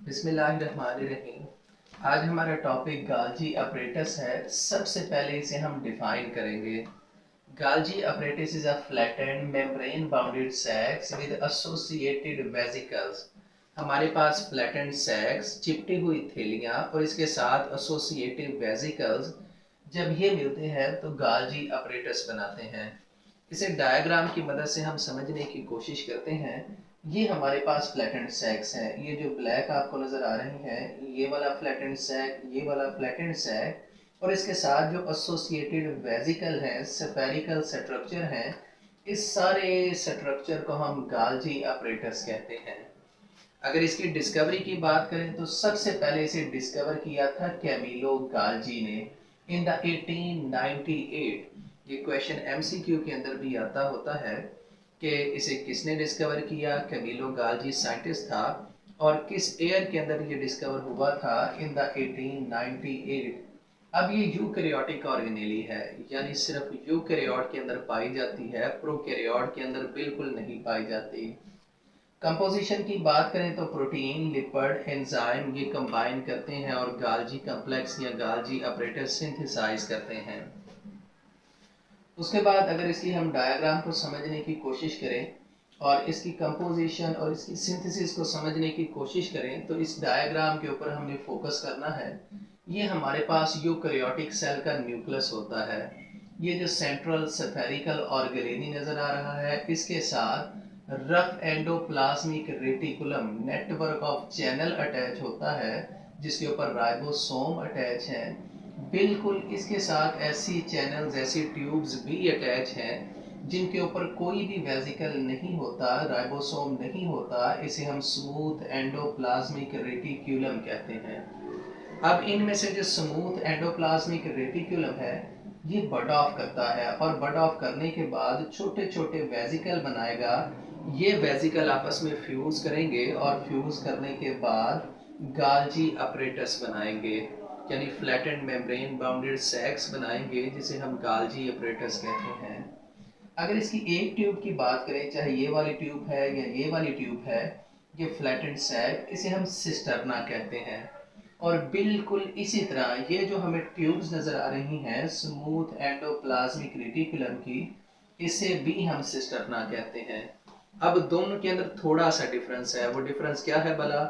बिस्मिल्लाहिर्रहमानिर्रहीम। आज हमारा टॉपिक गाल्जी अपरेटस है। सबसे पहले इसे हम डिफाइन करेंगे। Golgi apparatus is a flattened membrane bounded sacs with associated vesicles. हमारे पास फ्लैटेंड सैक्स, चिपटी हुई थैलियाँ और इसके साथ एसोसिएटिव वेसिकल्स जब ये मिलते हैं तो गाल्जी अपरेटस बनाते हैं। इसे डायग्राम की मदद से हम समझने की कोशिश करते हैं। ये हमारे पास फ्लैटेंड सैक्स हैं। ये जो ब्लैक आपको नज़र आ रही हैं, ये वाला फ्लैटेंड सैक, ये वाला फ्लैटेंड सैक और इसके साथ जो एसोसिएटेड वेसिकल हैं, स्फेरिकल स्ट्रक्चर हैं, इस सारे स्ट्रक्चर को हम गाल्जी अपरेटस कहते हैं। अगर इसकी डिस्कवरी की बात करें तो सबसे पहले इसे डिस्कवर किया था कैमिलो गाल्जी ने इन द 1898। ये क्वेश्चन एमसीक्यू के अंदर भी आता होता है कि इसे किसने डिस्कवर किया। कैमिलो गाल्जी साइंटिस्ट था और किस ईयर के अंदर ये डिस्कवर हुआ था, इन द 1898। अब ये यूकैरियोटिक ऑर्गेनेली है, यानी सिर्फ यूकैरियोट के अंदर पाई जाती है, प्रोकैरियोट के अंदर बिल्कुल नहीं पाई जाती। कंपोजिशन की बात करें तो प्रोटीन, लिपिड, एंजाइम ये कंबाइन करते हैं और गाल्जी कम्प्लेक्स या गाल्जी अपरेटस सिंथेसाइज करते हैं। उसके बाद अगर इसकी हम डायग्राम को समझने की कोशिश करें और इसकी कंपोजिशन और इसकी सिंथेसिस को समझने की कोशिश करें तो इस डायग्राम के ऊपर हमने फोकस करना है। ये हमारे पास यूकैरियोटिक सेल का न्यूक्लियस होता है। ये जो सेंट्रल स्फेरिकल ऑर्गेनेली नजर आ रहा है, इसके साथ rough endoplasmic reticulum network of channel attach होता है, जिसके ऊपर राइबोसोम अटैच है। बिल्कुल इसके साथ ऐसी चैनल्स, ऐसी ट्यूब्स भी अटैच हैं जिनके ऊपर कोई भी वेसिकल नहीं होता, राइबोसोम नहीं होता। इसे हम स्मूथ एंडोप्लाज्मिक रेटिकुलम कहते हैं। अब इनमें से जो स्मूथ एंडोप्लाज्मिक रेटिकुलम है, ये बड ऑफ करता है और बड ऑफ करने के बाद छोटे छोटे वेसिकल बनाएगा। ये वेसिकल आपस में फ्यूज करेंगे और फ्यूज करने के बाद गाल्जी अपरेटस बनाएंगे, यानी फ्लैटेंड मेम्ब्रेन बाउंडेड सैक्स बनाएंगे, जिसे हम गाल्जी अपरेटस कहते हैं। अगर इसकी एक ट्यूब की बात करें, चाहे ये वाली ट्यूब है या ये वाली ट्यूब है, ये फ्लैटेंड सैक, इसे हम सिस्टर्ना कहते हैं। और बिल्कुल इसी तरह ये जो हमें ट्यूब्स नजर आ रही हैं स्मूथ एंडोप्लाज्मिक रेटिकुलम की, इसे भी हम सिस्टर्ना कहते हैं। अब दोनों के अंदर थोड़ा सा डिफरेंस है। वो डिफरेंस क्या है भला?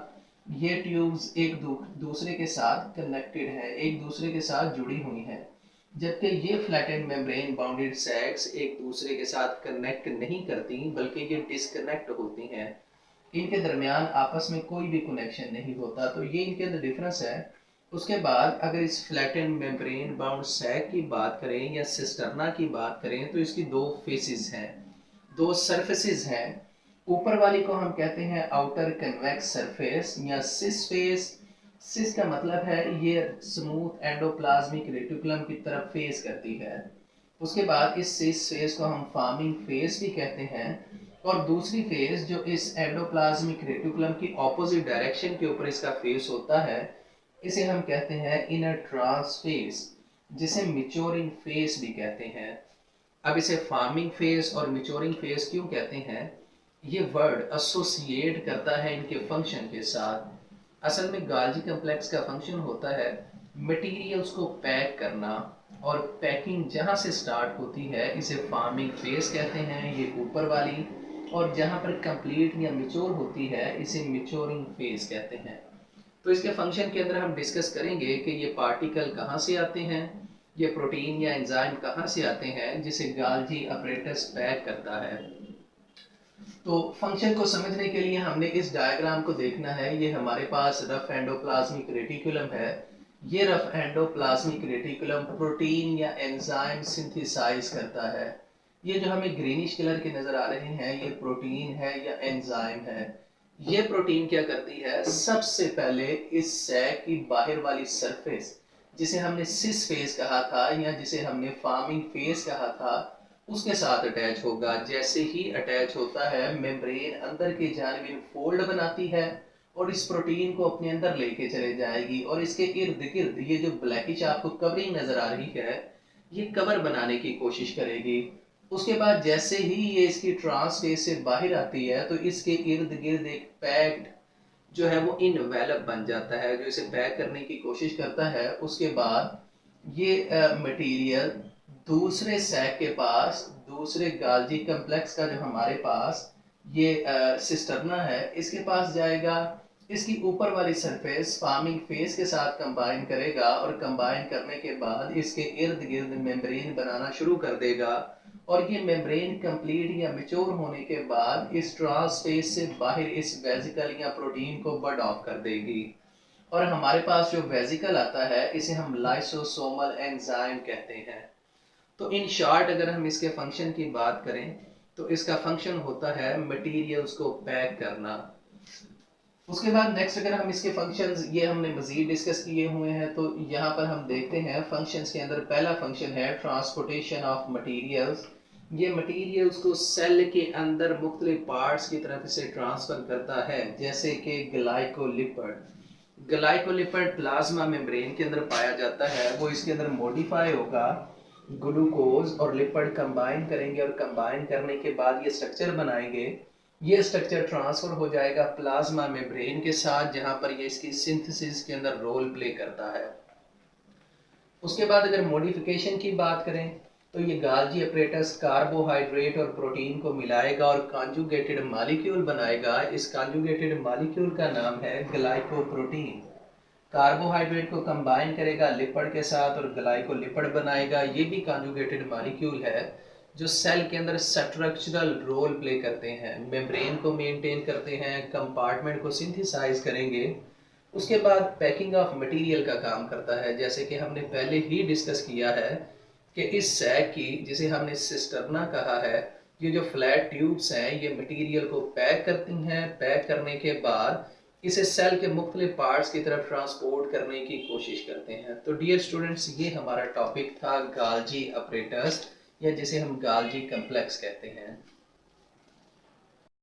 ये ट्यूब्स एक दूसरे के साथ कनेक्टेड है, एक दूसरे के साथ जुड़ी हुई हैं, जबकि ये फ्लैटेंड मेम्ब्रेन बाउंडेड सैक्स एक दूसरे के साथ कनेक्ट नहीं करती, बल्कि ये डिस्कनेक्ट होती हैं। इनके दरमियान आपस में कोई भी कनेक्शन नहीं होता। तो ये इनके अंदर डिफरेंस है। उसके बाद अगर इस फ्लैटेंड मेम्ब्रेन बाउंड सैक की बात करें या सिस्टर्ना की बात करें तो इसकी दो फेसेस हैं, दो सरफेसेस हैं। ऊपर वाली को हम कहते हैं आउटर कन्वेक्स सरफेस या सिस फेस। सिस का मतलब है ये स्मूथ एंडोप्लाज्मिक रेटिकुलम की तरफ फेस करती है। उसके बाद इस सिस फेस को हम फार्मिंग फेस भी कहते हैं। और दूसरी फेस जो इस एंडोप्लाज्मिक रेटिकुलम की ऑपोजिट डायरेक्शन के ऊपर इसका फेस होता है, इसे हम कहते हैं इनर ट्रांस फेस, जिसे मिचोरिंग फेस भी कहते हैं। अब इसे फार्मिंग फेस और मिचोरिंग फेस क्यों कहते हैं? ये वर्ड एसोसिएट करता है इनके फंक्शन के साथ। असल में गाल्जी कम्प्लेक्स का फंक्शन होता है मटेरियल्स को पैक करना, और पैकिंग जहाँ से स्टार्ट होती है इसे फार्मिंग फेस कहते हैं, ये ऊपर वाली, और जहाँ पर कंप्लीट या मिचोर होती है इसे मिचोरिंग फेस कहते हैं। तो इसके फंक्शन के अंदर हम डिस्कस करेंगे कि ये पार्टिकल कहाँ से आते हैं, ये प्रोटीन या एंजाइम कहाँ से आते हैं जिसे गाल्जी अपरेटस पैक करता है। तो फंक्शन को समझने के लिए हमने इस डायग्राम को देखना है। ये हमारे पास रफ एंडोप्लाज्मिक रेटिकुलम है। ये रफ एंडोप्लाज्मिक रेटिकुलम प्रोटीन या एंजाइम सिंथेसाइज करता है। ये जो हमें ग्रीनिश कलर के नजर आ रहे हैं, ये प्रोटीन है या एंजाइम है। ये प्रोटीन क्या करती है? सबसे पहले इस सैक की बाहर वाली सरफेस, जिसे हमने सिस फेस कहा था या जिसे हमने फार्मिंग फेस कहा था, उसके साथ अटैच होगा। जैसे ही अटैच होता है, मेम्ब्रेन अंदर की जानिब फोल्ड बनाती है और इस प्रोटीन को अपने अंदर लेके चले जाएगी और इसके इर्द गिर्द ये जो ब्लैकिश आपको कवरिंग नजर आ रही है, ये कवर बनाने की कोशिश करेगी। उसके बाद जैसे ही ये इसकी ट्रांसफेज से बाहर आती है तो इसके इर्द गिर्द एक पैक्ड जो है वो इनवेलप बन जाता है, जो इसे पैक करने की कोशिश करता है। उसके बाद ये मटेरियल दूसरे सैक के पास, दूसरे गाल्जी कम्प्लेक्स का जो हमारे पास ये सिस्टर्ना है, इसके पास जाएगा। इसकी ऊपर वाली सरफेस फार्मिंग फेस के साथ कंबाइन करेगा और कंबाइन करने के बाद इसके इर्द गिर्द मेम्ब्रेन बनाना शुरू कर देगा। और ये मेम्ब्रेन कंप्लीट या मेच्योर होने के बाद इस ट्रांस फेस से बाहर इस वेजिकल या प्रोटीन को बर्ड ऑफ कर देगी। और हमारे पास जो वेजिकल आता है इसे हम लाइसोसोमल एंजाइम कहते हैं। तो इन शॉर्ट अगर हम इसके फंक्शन की बात करें तो इसका फंक्शन होता है मटेरियल्स को पैक करना। उसके बाद नेक्स्ट अगर हम इसके फंक्शंस ये हमने मजीद डिस्कस किए हुए हैं, तो यहाँ पर हम देखते हैं फंक्शंस के अंदर पहला फंक्शन है ट्रांसपोर्टेशन ऑफ मटेरियल्स। ये मटेरियल्स को सेल के अंदर मुख्तलिफ पार्ट्स की तरफ से ट्रांसफर करता है, जैसे कि ग्लाइकोलिपिड। ग्लाइकोलिपिड प्लाज्मा मेम्ब्रेन के अंदर पाया जाता है, वो इसके अंदर मॉडिफाई होगा, ग्लूकोज और लिपिड कंबाइन करेंगे और कंबाइन करने के बाद ये स्ट्रक्चर बनाएंगे। ये स्ट्रक्चर ट्रांसफर हो जाएगा प्लाज्मा मेम्ब्रेन के साथ, जहां पर ये इसकी सिंथेसिस के अंदर रोल प्ले करता है। उसके बाद अगर मॉडिफिकेशन की बात करें तो ये गाल्जी अपरेटस कार्बोहाइड्रेट और प्रोटीन को मिलाएगा और कॉन्जुगेटेड मॉलिक्यूल बनाएगा। इस कॉन्जुगेटेड मॉलिक्यूल का नाम है ग्लाइकोप्रोटीन। कार्बोहाइड्रेट को कंबाइन करेगा लिपिड के साथ और ग्लाइकोलिपिड बनाएगा। ये भी कॉन्जुगेटेड मॉलिक्यूल है जो सेल के अंदर स्ट्रक्चरल रोल प्ले करते हैं, मेम्ब्रेन को मेंटेन करते हैं, कंपार्टमेंट को सिंथेसाइज करेंगे। उसके बाद पैकिंग ऑफ मटेरियल का काम करता है, जैसे कि हमने पहले ही डिस्कस किया है कि इस सैक की, जिसे हमने सिस्टर्ना कहा है, ये जो फ्लैट ट्यूब्स हैं ये मटेरियल को पैक करती हैं। पैक करने के बाद इसे सेल के मुख्तलिफ पार्ट्स की तरफ ट्रांसपोर्ट करने की कोशिश करते हैं। तो डियर स्टूडेंट्स, ये हमारा टॉपिक था गाल्जी अपरेटस, या जिसे हम गाल्जी कम्प्लेक्स कहते हैं।